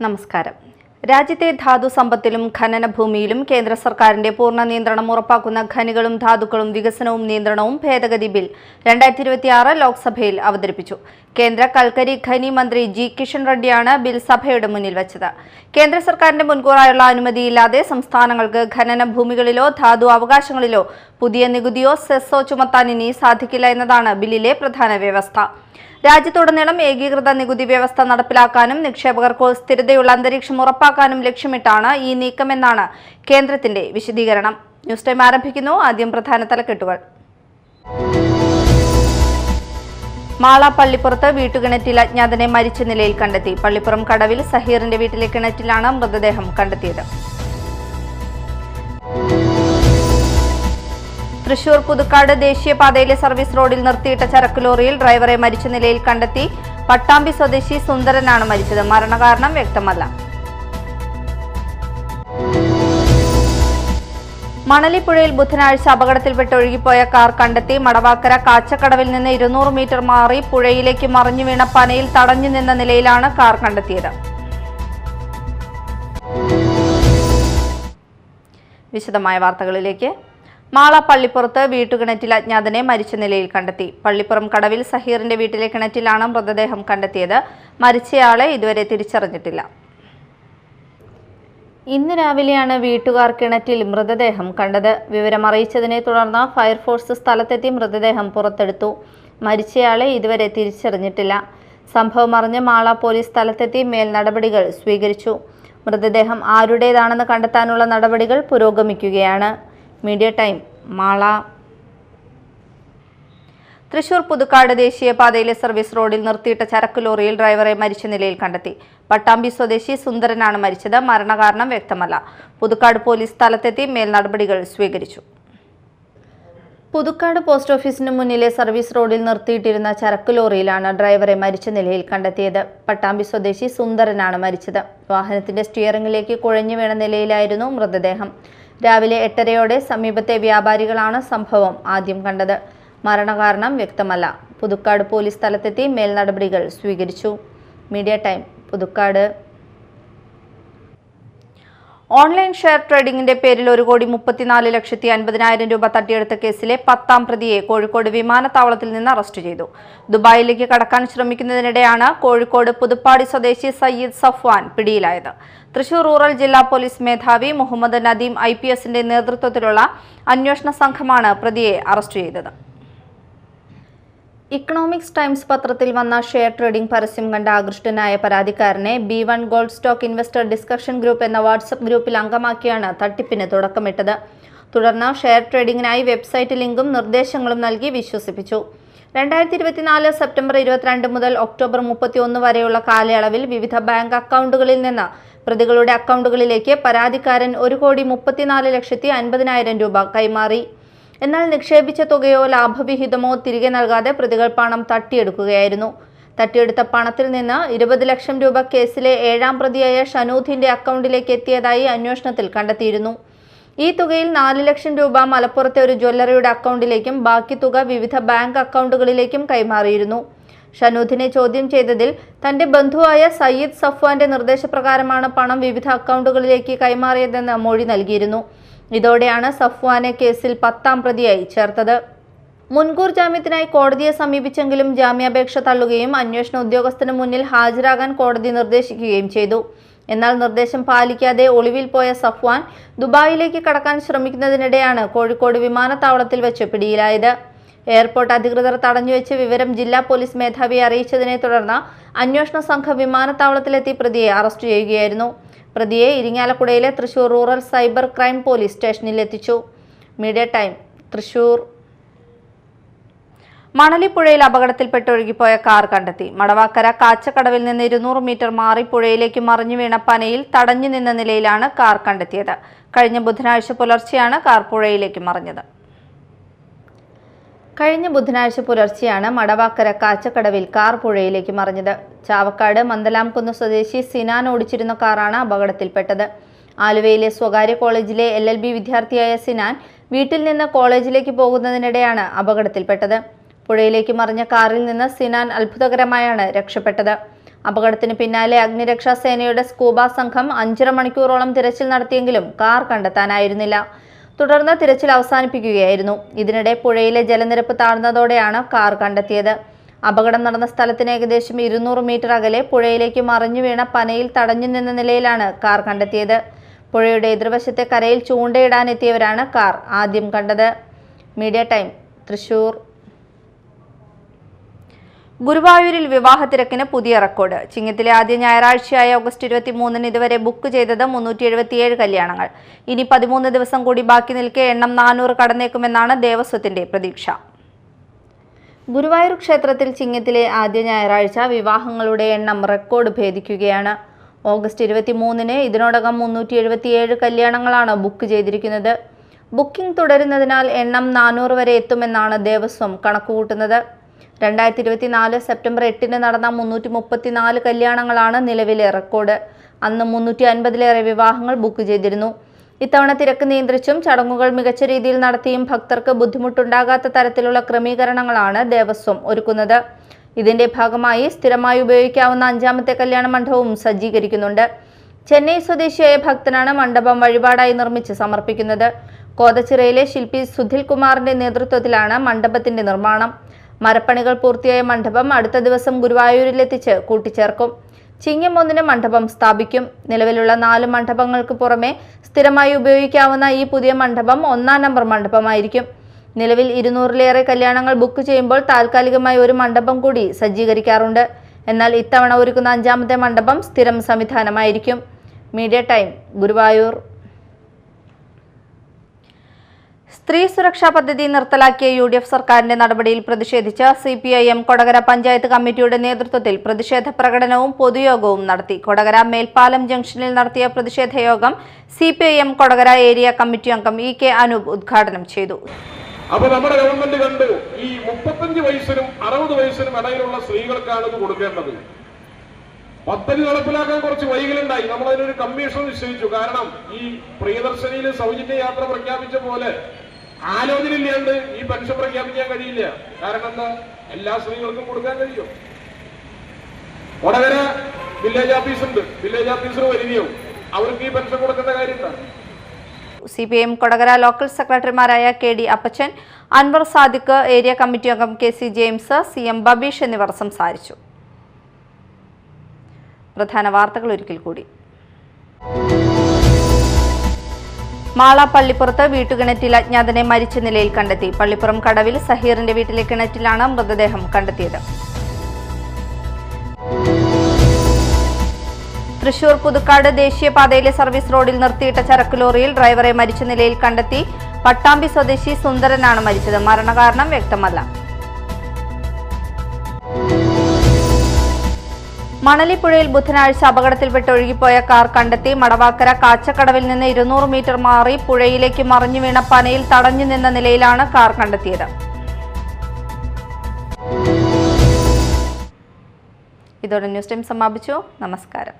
നമസ്കാരം. രാജ്യത്തെ ധാതു സമ്പത്തിലും ഖനന ഭൂമിയിലും കേന്ദ്ര സർക്കാരിന്റെ പൂർണ്ണ നിയന്ത്രണം ഉറപ്പാക്കുന്ന ഖനികളും ധാതുക്കളും വികസനവും നിയന്ത്രണവും ഭേദഗതി ബിൽ 2026 ലോക്സഭയിൽ അവതരിപ്പിച്ചു. കേന്ദ്ര കൽക്കരി ഖനി മന്ത്രി ജി കിഷൻ റെഡ്ഡിയാണ് ബിൽ സഭയുടെ മുന്നിൽ വച്ചത്. കേന്ദ്ര സർക്കാരിന്റെ മുൻകൂറായുള്ള അനുമതിയില്ലാതെ സംസ്ഥാനങ്ങൾക്ക് ഖനന ഭൂമികളിലോ ധാതു അവകാശങ്ങളിലോ പുതിയ നികുതിയോ സെസ്സോ ചുമത്താൻ ഇനി സാധിക്കില്ല എന്നതാണ് ബില്ലിലെ പ്രധാന വ്യവസ്ഥ. രാജ്യത്തുടനീളം ഏകീകൃത നികുതി വ്യവസ്ഥ നടപ്പിലാക്കാനും നിക്ഷേപകർക്ക് സ്ഥിരതയുള്ള അന്തരീക്ഷം ഉറപ്പാക്കാനും ലക്ഷ്യമിട്ടാണ് ഈ നീക്കമെന്നാണ് കേന്ദ്രത്തിന്റെ വിശദീകരണം. ന്യൂസ് ടൈം ആരംഭിക്കുന്നു. ആദ്യം പ്രധാന തലക്കെട്ടുകൾ. മാള പള്ളിപ്പുറത്ത് വീട്ടുകിണറ്റിൽ അജ്ഞാതനെ മരിച്ച നിലയിൽ കണ്ടെത്തി. പള്ളിപ്പുറം കടവിൽ സഹീറിന്റെ വീട്ടിലെ കിണറ്റിലാണ് മൃതദേഹം കണ്ടെത്തിയത്. തൃശൂർ പുതുക്കാട് ദേശീയപാതയിലെ സർവീസ് റോഡിൽ നിർത്തിയിട്ട ചരക്ക് ലോറിയിൽ ഡ്രൈവറെ മരിച്ച നിലയിൽ കണ്ടെത്തി. പട്ടാമ്പി സ്വദേശി സുന്ദരനാണ് മരിച്ചത്. മരണകാരണം വ്യക്തമല്ല. മണലിപ്പുഴയിൽ ബുധനാഴ്ച അപകടത്തിൽപ്പെട്ട് ഒഴുകിപ്പോയ കാർ കണ്ടെത്തി. മടവാക്കര കാച്ചക്കടവിൽ നിന്ന് 200 മീറ്റർ മാറി പുഴയിലേക്ക് മറിഞ്ഞു വീണ പനയിൽ തടഞ്ഞു നിന്ന നിലയിലാണ് കാർ കണ്ടെത്തിയത്. വിശദമായ വാർത്തകളിലേക്ക്. മാള പള്ളിപ്പുറത്ത് വീട്ടുകിണറ്റിൽ അജ്ഞാതനെ മരിച്ച നിലയിൽ കണ്ടെത്തി. പള്ളിപ്പുറം കടവിൽ സഹീറിന്റെ വീട്ടിലെ കിണറ്റിലാണ് മൃതദേഹം കണ്ടെത്തിയത്. മരിച്ചയാളെ ഇതുവരെ തിരിച്ചറിഞ്ഞിട്ടില്ല. ഇന്ന് രാവിലെയാണ് വീട്ടുകാർ കിണറ്റിൽ മൃതദേഹം കണ്ടത്. വിവരമറിയിച്ചതിനെ തുടർന്ന് ഫയർഫോഴ്സ് സ്ഥലത്തെത്തി മൃതദേഹം പുറത്തെടുത്തു. മരിച്ചയാളെ ഇതുവരെ തിരിച്ചറിഞ്ഞിട്ടില്ല. സംഭവം അറിഞ്ഞ് മാള പോലീസ് സ്ഥലത്തെത്തി മേൽ നടപടികൾ സ്വീകരിച്ചു. മൃതദേഹം ആരുടേതാണെന്ന് കണ്ടെത്താനുള്ള നടപടികൾ പുരോഗമിക്കുകയാണ്. Media time, Mala. തൃശൂർ പുതുക്കാട് ദേശീയപാതയിലെ സർവീസ് റോഡിൽ നിർത്തിയിട്ട ചരക്ക് ലോറിയിൽ ഡ്രൈവറെ മരിച്ച നിലയിൽ കണ്ടെത്തി. പട്ടാമ്പി സ്വദേശി സുന്ദരനാണ് മരിച്ചത്. മരണകാരണം വ്യക്തമല്ല. പുതുക്കാട് പോലീസ് സ്ഥലത്തെത്തി മേൽ നടപടികൾ സ്വീകരിച്ചു. പുതുക്കാട് പോസ്റ്റ് ഓഫീസിന് മുന്നിലെ സർവീസ് റോഡിൽ നിർത്തിയിട്ടിരുന്ന ചരക്ക് ലോറിയിലാണ് ഡ്രൈവറെ മരിച്ച നിലയിൽ കണ്ടെത്തിയത്. പട്ടാമ്പി സ്വദേശി സുന്ദരനാണ് മരിച്ചത്. വാഹനത്തിന്റെ സ്റ്റിയറിംഗിലേക്ക് കുഴഞ്ഞു വീണ നിലയിലായിരുന്നു മൃതദേഹം. രാവിലെ 8:30 സമീപത്തെ വ്യാപാരികളാണ് സംഭവം ആദ്യം കണ്ടത്. മരണകാരണം വ്യക്തമല്ല. പുതുക്കാട് പോലീസ് സ്ഥലത്തെത്തി മേൽ നടപടികൾ സ്വീകരിച്ചു. Media time, Puthukkad. Online share ട്രേഡിംഗിന്റെ പേരിൽ 1,34,50,000 രൂപ തട്ടിയെടുത്ത കേസിലെ 10ാം പ്രതിയെ കോഴിക്കോട് വിമാനത്താവളത്തിൽ നിന്ന് അറസ്റ്റ് ചെയ്തു. ദുബായിലേക്ക് കടക്കാൻ ശ്രമിക്കുന്നതിനിടെയാണ് കോഴിക്കോട് പുതുപ്പാടി സ്വദേശി സയ്യിദ് സഫ്വാൻ പിടിയിലായത്. തൃശൂർ റൂറൽ ജില്ലാ പോലീസ് മേധാവി മുഹമ്മദ് നദീം IPSന്റെ നേതൃത്വത്തിലുള്ള അന്വേഷണ സംഘമാണ് പ്രതിയെ അറസ്റ്റ് ചെയ്തത്. ഇക്കണോമിക്സ് ടൈംസ് പത്രത്തിൽ വന്ന ഷെയർ ട്രേഡിംഗ് പരസ്യം കണ്ട ആകൃഷ്ടനായ പരാതിക്കാരനെ B1 gold stock investor discussion group എന്ന വാട്സ്ആപ്പ് ഗ്രൂപ്പിൽ അംഗമാക്കിയാണ് തട്ടിപ്പിന് തുടക്കമിട്ടത്. തുടർന്ന് ഷെയർ ട്രേഡിംഗിനായി വെബ്സൈറ്റ് ലിങ്കും നിർദ്ദേശങ്ങളും നൽകി വിശ്വസിപ്പിച്ചു. 2024 സെപ്റ്റംബർ 22 മുതൽ ഒക്ടോബർ 31 വരെയുള്ള കാലയളവിൽ വിവിധ ബാങ്ക് അക്കൗണ്ടുകളിൽ നിന്ന് പ്രതികളുടെ അക്കൗണ്ടുകളിലേക്ക് പരാതിക്കാരൻ 1,34,50,000 രൂപ കൈമാറി. എന്നാൽ നിക്ഷേപിച്ച തുകയോ ലാഭവിഹിതമോ തിരികെ നൽകാതെ പ്രതികൾ പണം തട്ടിയെടുക്കുകയായിരുന്നു. തട്ടിയെടുത്ത പണത്തിൽ നിന്ന് 20 ലക്ഷം രൂപ കേസിലെ 7ാം പ്രതിയായ ഷനൂദിന്റെ അക്കൗണ്ടിലേക്ക് എത്തിയതായി അന്വേഷണത്തിൽ കണ്ടെത്തിയിരുന്നു. ഈ തുകയിൽ 4 ലക്ഷം രൂപ മലപ്പുറത്തെ ഒരു ജ്വല്ലറിയുടെ അക്കൗണ്ടിലേക്കും ബാക്കി തുക വിവിധ ബാങ്ക് അക്കൗണ്ടുകളിലേക്കും കൈമാറിയിരുന്നു. ഷനൂദിനെ ചോദ്യം ചെയ്തതിൽ തന്റെ ബന്ധുവായ സയ്യിദ് സഫ്വാന്റെ നിർദ്ദേശപ്രകാരമാണ് പണം വിവിധ അക്കൗണ്ടുകളിലേക്ക് കൈമാറിയതെന്ന് മൊഴി നൽകിയിരുന്നു. ഇതോടെയാണ് സഫ്വാനെ കേസിൽ 10ാം പ്രതിയായി ചേർത്തത്. മുൻകൂർ ജാമ്യത്തിനായി കോടതിയെ സമീപിച്ചെങ്കിലും ജാമ്യാപേക്ഷ തള്ളുകയും അന്വേഷണ ഉദ്യോഗസ്ഥന് മുന്നിൽ ഹാജരാകാൻ കോടതി നിർദ്ദേശിക്കുകയും ചെയ്തു. എന്നാൽ നിർദ്ദേശം പാലിക്കാതെ ഒളിവിൽ പോയ സഫ്വാൻ ദുബായിലേക്ക് കടക്കാൻ ശ്രമിക്കുന്നതിനിടെയാണ് കോഴിക്കോട് വിമാനത്താവളത്തിൽ വെച്ച് പിടിയിലായത്. എയർപോർട്ട് അധികൃതർ തടഞ്ഞുവെച്ച് വിവരം ജില്ലാ പോലീസ് മേധാവിയെ അറിയിച്ചതിനെ തുടർന്ന് അന്വേഷണ സംഘം വിമാനത്താവളത്തിലെത്തി പ്രതിയെ അറസ്റ്റ് ചെയ്യുകയായിരുന്നു. പ്രതിയെ ഇരിങ്ങാലക്കുടയിലെ Thrissur rural cyber crime police സ്റ്റേഷനിൽ എത്തിച്ചു. Media time, Thrissur. മണലിപ്പുഴയിൽ അപകടത്തിൽപ്പെട്ട് ഒഴുകിപ്പോയ കാർ കണ്ടെത്തി. മടവാക്കര കാച്ചക്കടവിൽ നിന്ന് 200 മീറ്റർ മാറി പുഴയിലേക്ക് മറിഞ്ഞു വീണ പനയിൽ തടഞ്ഞു നിന്ന നിലയിലാണ് കാർ കണ്ടെത്തിയത്. കഴിഞ്ഞ ബുധനാഴ്ച പുലർച്ചെയാണ് കാർ പുഴയിലേക്ക് മറിഞ്ഞത്. മടവാക്കര കാച്ചക്കടവിൽ കാർ പുഴയിലേക്ക് മറിഞ്ഞത്. ചാവക്കാട് മന്ദലാംകുന്ന് സ്വദേശി സിനാൻ ഓടിച്ചിരുന്ന കാറാണ് അപകടത്തിൽപ്പെട്ടത്. ആലുവയിലെ സ്വകാര്യ കോളേജിലെ LLB വിദ്യാർത്ഥിയായ സിനാൻ വീട്ടിൽ നിന്ന് കോളേജിലേക്ക് പോകുന്നതിനിടെയാണ് അപകടത്തിൽപ്പെട്ടത്. പുഴയിലേക്ക് മറിഞ്ഞ കാറിൽ നിന്ന് സിനാൻ അത്ഭുതകരമായാണ് രക്ഷപ്പെട്ടത്. അപകടത്തിന് പിന്നാലെ അഗ്നിരക്ഷാ സേനയുടെ സ്കൂബ സംഘം 5.5 മണിക്കൂറോളം തിരച്ചിൽ നടത്തിയെങ്കിലും കാർ കണ്ടെത്താനായിരുന്നില്ല. തുടർന്ന് തിരച്ചിൽ അവസാനിപ്പിക്കുകയായിരുന്നു. ഇതിനിടെ പുഴയിലെ ജലനിരപ്പ് താഴ്ന്നതോടെയാണ് കാർ കണ്ടെത്തിയത്. അപകടം നടന്ന സ്ഥലത്തിന് ഏകദേശം 200 മീറ്റർ അകലെ പുഴയിലേക്ക് മറിഞ്ഞു വീണ പനയിൽ തടഞ്ഞു നിന്ന നിലയിലാണ് കാർ കണ്ടെത്തിയത്. പുഴയുടെ എതിർവശത്തെ കരയിൽ ചൂണ്ടയിടാനെത്തിയവരാണ് കാർ ആദ്യം കണ്ടത്. Media time, Thrissur. ഗുരുവായൂരിൽ വിവാഹ തിരക്കിന് പുതിയ റെക്കോർഡ്. ചിങ്ങത്തിലെ ആദ്യ ഞായറാഴ്ചയായ ഓഗസ്റ്റ് 23-ന് ഇതുവരെ ബുക്ക് ചെയ്തത് 377 കല്യാണങ്ങൾ. ഇനി 13 ദിവസം കൂടി ബാക്കി നിൽക്കെ എണ്ണം 400 കടന്നേക്കുമെന്നാണ് ദേവസ്വത്തിന്റെ പ്രതീക്ഷ. ഗുരുവായൂർ ക്ഷേത്രത്തിൽ ചിങ്ങത്തിലെ ആദ്യ ഞായറാഴ്ച വിവാഹങ്ങളുടെ എണ്ണം റെക്കോർഡ് ഭേദിക്കുകയാണ്. ഓഗസ്റ്റ് 23-ന് ഇതിനോടകം 377 കല്യാണങ്ങളാണ് ബുക്ക് ചെയ്തിരിക്കുന്നത്. ബുക്കിംഗ് തുടരുന്നതിനാൽ എണ്ണം 400 വരെ എത്തുമെന്നാണ് ദേവസ്വം കണക്കുകൂട്ടുന്നത്. 2024 സെപ്റ്റംബർ 8-ന് നടന്ന 334 കല്യാണങ്ങളാണ് നിലവിലെ റെക്കോർഡ്. അന്ന് 350-ലേറെ വിവാഹങ്ങൾ ബുക്ക് ചെയ്തിരുന്നു. ഇത്തവണ തിരക്ക് നിയന്ത്രിച്ചും ചടങ്ങുകൾ മികച്ച രീതിയിൽ നടത്തിയും ഭക്തർക്ക് ബുദ്ധിമുട്ടുണ്ടാകാത്ത തരത്തിലുള്ള ക്രമീകരണങ്ങളാണ് ദേവസ്വം ഒരുക്കുന്നത്. ഇതിന്റെ ഭാഗമായി സ്ഥിരമായി ഉപയോഗിക്കാവുന്ന 5ാമത്തെ കല്യാണ മണ്ഡപവും സജ്ജീകരിക്കുന്നുണ്ട്. ചെന്നൈ സ്വദേശിയായ ഭക്തനാണ് മണ്ഡപം വഴിപാടായി നിർമ്മിച്ച് സമർപ്പിക്കുന്നത്. കോതച്ചിറയിലെ ശില്പി സുധിൽ കുമാറിന്റെ നേതൃത്വത്തിലാണ് മണ്ഡപത്തിന്റെ നിർമ്മാണം. മരപ്പണികൾ പൂർത്തിയായ മണ്ഡപം അടുത്ത ദിവസം ഗുരുവായൂരിലെത്തിച്ച് കൂട്ടിച്ചേർക്കും. ചിങ്ങം 1-ന് മണ്ഡപം സ്ഥാപിക്കും. നിലവിലുള്ള 4 മണ്ഡപങ്ങൾക്ക് പുറമെ സ്ഥിരമായി ഉപയോഗിക്കാവുന്ന ഈ പുതിയ മണ്ഡപം 1-ാം നമ്പർ മണ്ഡപമായിരിക്കും. നിലവിൽ 200-ലേറെ കല്യാണങ്ങൾ ബുക്ക് ചെയ്യുമ്പോൾ താൽക്കാലികമായി ഒരു മണ്ഡപം കൂടി സജ്ജീകരിക്കാറുണ്ട്. എന്നാൽ ഇത്തവണ ഒരുക്കുന്ന 5ാമത്തെ മണ്ഡപം സ്ഥിരം സംവിധാനമായിരിക്കും. Media time, Guruvayur. സ്ത്രീ സുരക്ഷാ പദ്ധതി നിർത്തലാക്കിയ UDF സർക്കാരിന്റെ നടപടിയിൽ പ്രതിഷേധിച്ച് CPIM കൊടകര പഞ്ചായത്ത് കമ്മിറ്റിയുടെ നേതൃത്വത്തിൽ പ്രതിഷേധ പ്രകടനവും പൊതുയോഗവും നടത്തി. കൊടകര മേൽപ്പാലം ജംഗ്ഷനിൽ നടത്തിയ പ്രതിഷേധ യോഗം CPIM കൊടകര ഏരിയ കമ്മിറ്റി അംഗം EK അനൂപ് ഉദ്ഘാടനം ചെയ്തു. അപ്പോൾ നമ്മുടെ ഗവൺമെന്റ് കണ്ടു ഈ 35 വയസ്സിനും 60 വയസ്സിനും ഇടയിലുള്ള സ്ത്രീകൾക്കാണ് ഇത് കൊടുക്കേണ്ടത്. പദ്ധതി നടപ്പിലാക്കാൻ കുറച്ച് വൈകലുണ്ടായി. നമ്മളതിനൊരു കമ്മീഷൻ നിശ്ചയിച്ചു. കാരണം ഈ പ്രിയദർശനിയിൽ സൗജന്യ യാത്ര പ്രഖ്യാപിച്ച പോലെ ആലോചനയില്ലാണ്ട് ഈ പെൻഷൻ പ്രഖ്യാപിക്കാൻ കഴിയില്ല. കാരണം എന്താ, എല്ലാ സ്ത്രീകൾക്കും കൊടുക്കാൻ കഴിയും. കൊടകര വില്ലേജ് ഓഫീസുണ്ട്, വില്ലേജ് ഓഫീസർ വരികയോ അവർക്ക് ഈ പെൻഷൻ കൊടുക്കേണ്ട കാര്യം എന്താണ്? CPIM കൊടകര ലോക്കൽ സെക്രട്ടറിമാരായ KD അപ്പച്ചൻ, അൻവർ സാദിഖ്, ഏരിയ കമ്മിറ്റി അംഗം KC ജെയിംസ്, CM ബബീഷ് എന്നിവർ സംസാരിച്ചു. പ്രധാന വാർത്തകൾ ഒരിക്കൽ കൂടി. മാള പള്ളിപ്പുറത്ത് വീട്ടുകിണറ്റിൽ അജ്ഞാതനെ മരിച്ച നിലയിൽ കണ്ടെത്തി. പള്ളിപ്പുറം കടവിൽ സഹീറിന്റെ വീട്ടിലെ കിണറ്റിലാണ് മൃതദേഹം കണ്ടെത്തിയത്. തൃശൂർ പുതുക്കാട് ദേശീയപാതയിലെ സർവീസ് റോഡിൽ നിർത്തിയിട്ട ചരക്ക് ലോറിയിൽ ഡ്രൈവറെ മരിച്ച നിലയിൽ കണ്ടെത്തി. പട്ടാമ്പി സ്വദേശി സുന്ദരനാണ് മരിച്ചത്. മരണകാരണം വ്യക്തമല്ല. മണലിപ്പുഴയിൽ ബുധനാഴ്ച അപകടത്തിൽപ്പെട്ട് ഒഴുകിപ്പോയ കാർ കണ്ടെത്തി. മടവാക്കര കാച്ചക്കടവിൽ നിന്ന് 200 മീറ്റർ മാറി പുഴയിലേക്ക് മറിഞ്ഞു വീണ പനയിൽ തടഞ്ഞു നിന്ന നിലയിലാണ് കാർ കണ്ടെത്തിയത്. ഇതോടെ ന്യൂസ് ടൈം സമാപിച്ചു. നമസ്കാരം.